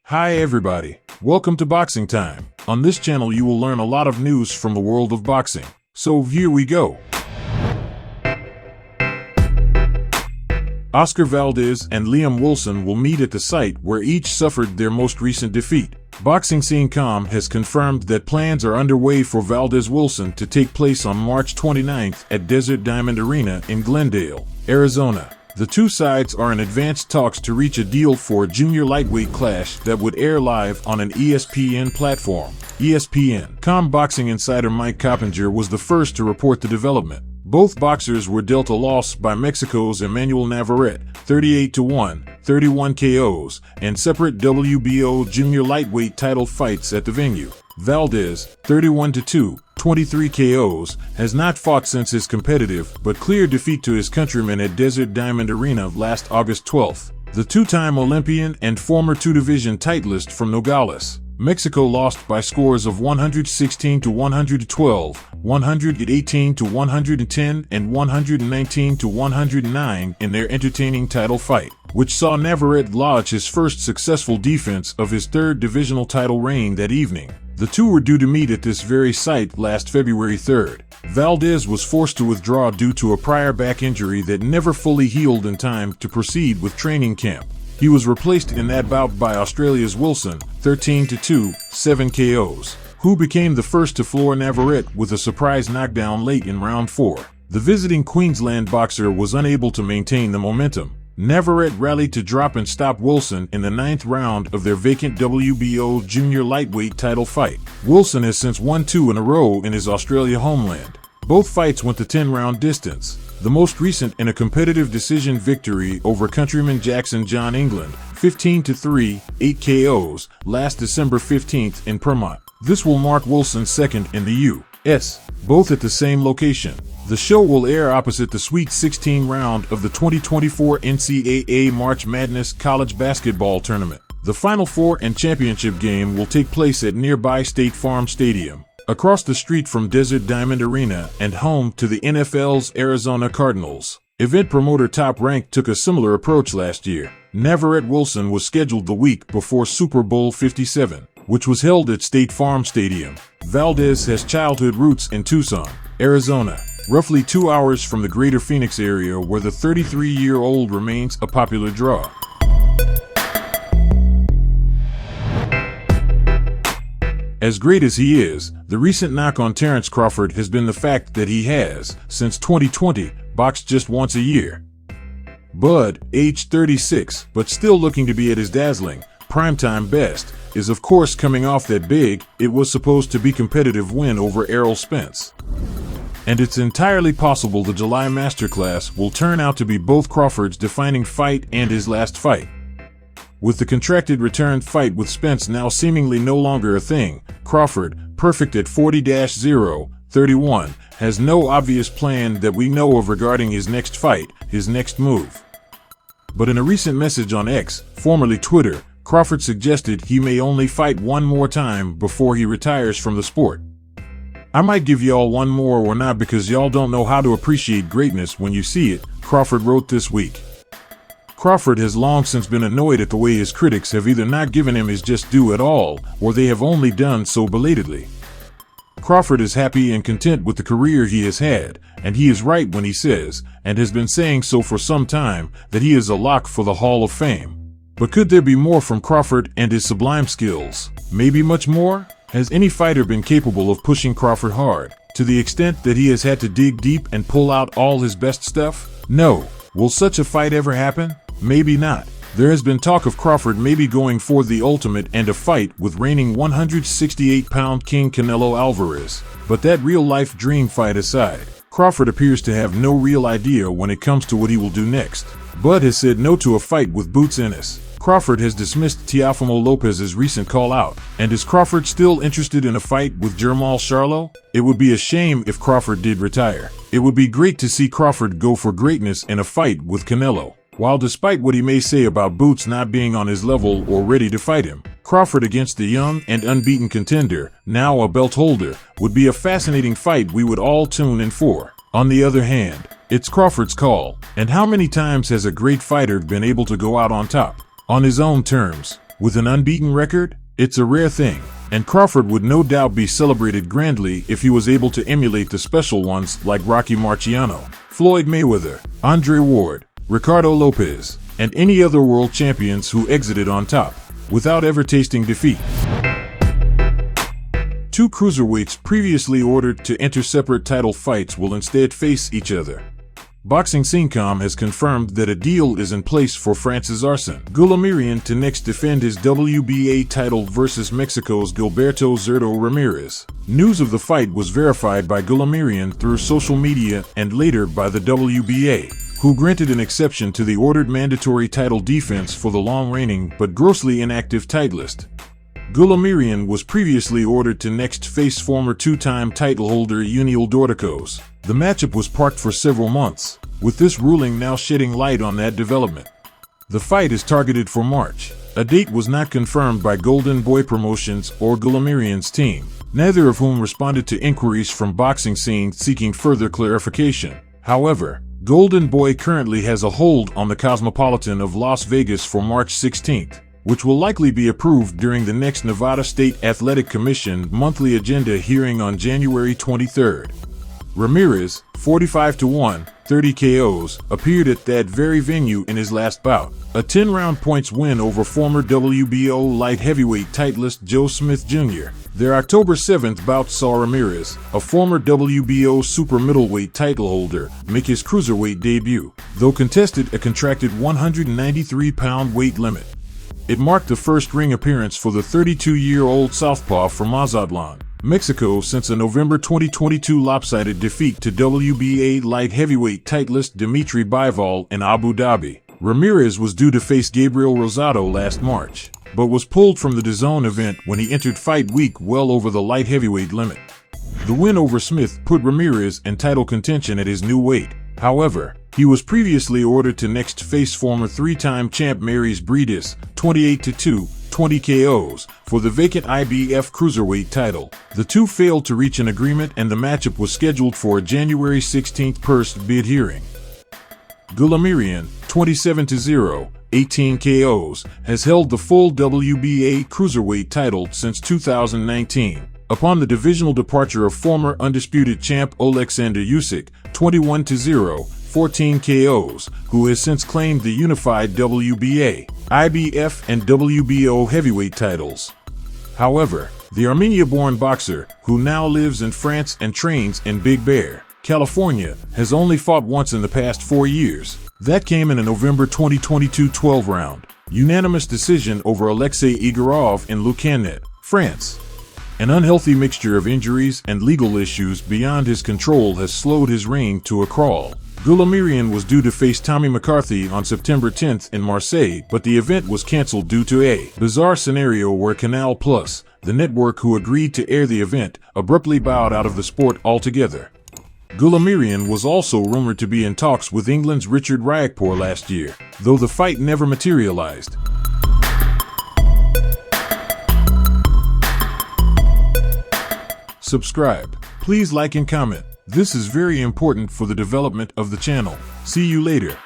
Hi everybody, welcome to Boxing Time. On this channel you will learn a lot of news from the world of boxing. So here we go. Oscar Valdez and Liam Wilson will meet at the site where each suffered their most recent defeat. Boxing.com has confirmed that plans are underway for Valdez-Wilson to take place on March 29th at Desert Diamond Arena in Glendale, Arizona. The two sides are in advanced talks to reach a deal for a junior lightweight clash that would air live on an ESPN platform. ESPN.com boxing insider Mike Coppinger was the first to report the development. Both boxers were dealt a loss by Mexico's Emmanuel Navarrete, 38-1, 31 KOs, and separate WBO junior lightweight title fights at the venue. Valdez, 31-2, 23 KOs, has not fought since his competitive but clear defeat to his countrymen at Desert Diamond Arena last August 12th. The two-time Olympian and former two-division titleist from Nogales, Mexico lost by scores of 116-112, 118-110, and 119-109 in their entertaining title fight, which saw Navarrete lodge his first successful defense of his third divisional title reign that evening. The two were due to meet at this very site last February 3rd. Valdez was forced to withdraw due to a prior back injury that never fully healed in time to proceed with training camp. He was replaced in that bout by Australia's Wilson, 13-2, 7 KOs, who became the first to floor Navarrete with a surprise knockdown late in round 4. The visiting Queensland boxer was unable to maintain the momentum. Navarrete rallied to drop and stop Wilson in the 9th round of their vacant WBO junior lightweight title fight. Wilson has since won 2 in a row in his Australia homeland. Both fights went the 10-round distance, the most recent in a competitive decision victory over countryman Jackson John England, 15-3, 8 KOs, last December 15th in Permont. This will mark Wilson's second in the U.S., both at the same location. The show will air opposite the Sweet 16 round of the 2024 NCAA March Madness College Basketball Tournament. The Final Four and championship game will take place at nearby State Farm Stadium, across the street from Desert Diamond Arena and home to the NFL's Arizona Cardinals. Event promoter Top Rank took a similar approach last year. Navarrete-Wilson was scheduled the week before Super Bowl 57, which was held at State Farm Stadium. Valdez has childhood roots in Tucson, Arizona, roughly 2 hours from the greater Phoenix area where the 33-year-old remains a popular draw. As great as he is, the recent knock on Terence Crawford has been the fact that he has, since 2020, boxed just once a year. Bud, age 36, but still looking to be at his dazzling, primetime best, is of course coming off that big, it was supposed to be competitive win over Errol Spence. And it's entirely possible the July Masterclass will turn out to be both Crawford's defining fight and his last fight. With the contracted return fight with Spence now seemingly no longer a thing, Crawford, perfect at 40-0-31, has no obvious plan that we know of regarding his next fight, his next move. But in a recent message on X, formerly Twitter, Crawford suggested he may only fight one more time before he retires from the sport. I might give y'all one more or not because y'all don't know how to appreciate greatness when you see it, Crawford wrote this week. Crawford has long since been annoyed at the way his critics have either not given him his just due at all, or they have only done so belatedly. Crawford is happy and content with the career he has had, and he is right when he says, and has been saying so for some time, that he is a lock for the Hall of Fame. But could there be more from Crawford and his sublime skills? Maybe much more? Has any fighter been capable of pushing Crawford hard, to the extent that he has had to dig deep and pull out all his best stuff? No. Will such a fight ever happen? Maybe not. There has been talk of Crawford maybe going for the ultimate and a fight with reigning 168-pound King Canelo Alvarez. But that real-life dream fight aside, Crawford appears to have no real idea when it comes to what he will do next. Bud has said no to a fight with Bouts Ennis. Crawford has dismissed Teofimo Lopez's recent call-out. And is Crawford still interested in a fight with Jermall Charlo? It would be a shame if Crawford did retire. It would be great to see Crawford go for greatness in a fight with Canelo. While despite what he may say about Bouts not being on his level or ready to fight him, Crawford against the young and unbeaten contender, now a belt holder, would be a fascinating fight we would all tune in for. On the other hand, it's Crawford's call, and how many times has a great fighter been able to go out on top? On his own terms. With an unbeaten record, it's a rare thing, and Crawford would no doubt be celebrated grandly if he was able to emulate the special ones like Rocky Marciano, Floyd Mayweather, Andre Ward, Ricardo Lopez, and any other world champions who exited on top, without ever tasting defeat. Two cruiserweights previously ordered to enter separate title fights will instead face each other. Boxing.com has confirmed that a deal is in place for France's Arsène Goulamirian to next defend his WBA title versus Mexico's Gilberto Zurdo Ramirez. News of the fight was verified by Goulamirian through social media and later by the WBA, who granted an exception to the ordered mandatory title defense for the long-reigning but grossly inactive Titleist. Goulamirian was previously ordered to next face former two-time title holder Uniel Dorticos. The matchup was parked for several months, with this ruling now shedding light on that development. The fight is targeted for March. A date was not confirmed by Golden Boy Promotions or Goulamirian's team, neither of whom responded to inquiries from Boxing Scene seeking further clarification. However, Golden Boy currently has a hold on the Cosmopolitan of Las Vegas for March 16th. Which will likely be approved during the next Nevada State Athletic Commission monthly agenda hearing on January 23rd. Ramirez, 45-1, 30 KOs, appeared at that very venue in his last bout, a 10-round points win over former WBO light heavyweight titleist Joe Smith Jr. Their October 7th bout saw Ramirez, a former WBO super middleweight title holder, make his cruiserweight debut, though contested a contracted 193-pound weight limit. It marked the first ring appearance for the 32-year-old southpaw from Mazatlan, Mexico since a November 2022 lopsided defeat to WBA light heavyweight titleist Dimitri Bivol in Abu Dhabi. Ramirez was due to face Gabriel Rosado last March, but was pulled from the DAZN event when he entered fight week well over the light heavyweight limit. The win over Smith put Ramirez in title contention at his new weight. However, he was previously ordered to next face former three-time champ Maurice Bridis, 28-2, 20 KOs, for the vacant IBF cruiserweight title. The two failed to reach an agreement and the matchup was scheduled for a January 16th purse bid hearing. Goulamirian, 27-0, 18 KOs, has held the full WBA cruiserweight title since 2019. Upon the divisional departure of former undisputed champ Oleksandr Usyk, 21-0, 14 KOs, who has since claimed the unified WBA, IBF, and WBO heavyweight titles. However, the Armenia-born boxer, who now lives in France and trains in Big Bear, California, has only fought once in the past 4 years. That came in a November 2022 12-round, unanimous decision over Alexei Igorov in Lucanet, France. An unhealthy mixture of injuries and legal issues beyond his control has slowed his reign to a crawl. Goulamirian was due to face Tommy McCarthy on September 10th in Marseille, but the event was cancelled due to a bizarre scenario where Canal+, the network who agreed to air the event, abruptly bowed out of the sport altogether. Goulamirian was also rumored to be in talks with England's Richard Riakporhe last year, though the fight never materialized. Subscribe. Please like and comment. This is very important for the development of the channel. See you later.